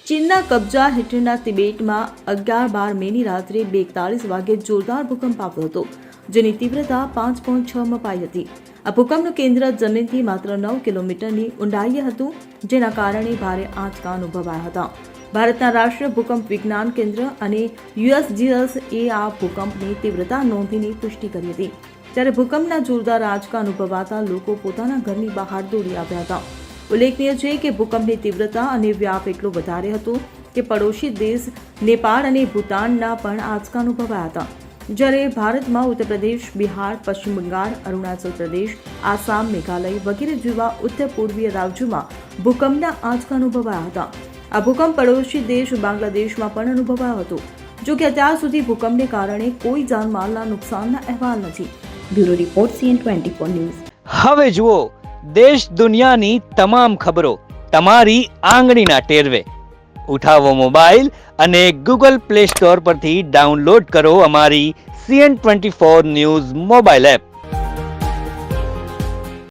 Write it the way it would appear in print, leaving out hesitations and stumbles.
ચીનના કબજા હેઠળના તિબેટમાં 11-12 મેની રાત્રે 2:41 વાગ્યે જોરદાર ભૂકંપ આવ્યો હતો, જેની તીવ્રતા 5.6 મપાઈ હતી. આ ભૂકંપનું કેન્દ્ર જમીનથી માત્ર 9 કિલોમીટરની ઊંડાઈએ હતું, જેના કારણે ભારે આંચકા અનુભવાયા હતા. ભારતના રાષ્ટ્રીય ભૂકંપ વિજ્ઞાન કેન્દ્ર અને USGSએ આ ભૂકંપની તીવ્રતા નોંધીને પુષ્ટિ કરી હતી. ત્યારે ભૂકંપના જોરદાર આંચકા અનુભવાતા લોકો પોતાના ઘરની બહાર દોડી આવ્યા હતા. ઉલ્લેખનીય છે કે ભૂકંપની તીવ્રતા અને વ્યાપ એટલો વધારે હતો કે પડોશી દેશ નેપાળ અને ભૂતાનના પણ આંચકા અનુભવાયા હતા. જ્યારે ભારતમાં ઉત્તર પ્રદેશ, બિહાર, પશ્ચિમ બંગાળ, અરુણાચલ પ્રદેશ, આસામ, મેઘાલય વગેરે જેવા ઉત્તર પૂર્વીય રાજ્યોમાં ભૂકંપના આંચકા અનુભવાયા હતા. આ ભૂકંપ પડોશી દેશ બાંગ્લાદેશમાં પણ અનુભવાયો હતો. જો કે અત્યાર સુધી ભૂકંપને કારણે કોઈ જાનમાલના નુકસાનના અહેવાલ નથી. Bureau report CN24 news. હવે જુઓ દેશ દુનિયાની તમામ ખબરો તમારી આંગળીના ટેરવે. ઉઠાવો મોબાઈલ અને Google Play Store પરથી ડાઉનલોડ કરો અમારી CN24 ન્યૂઝ મોબાઈલ એપ.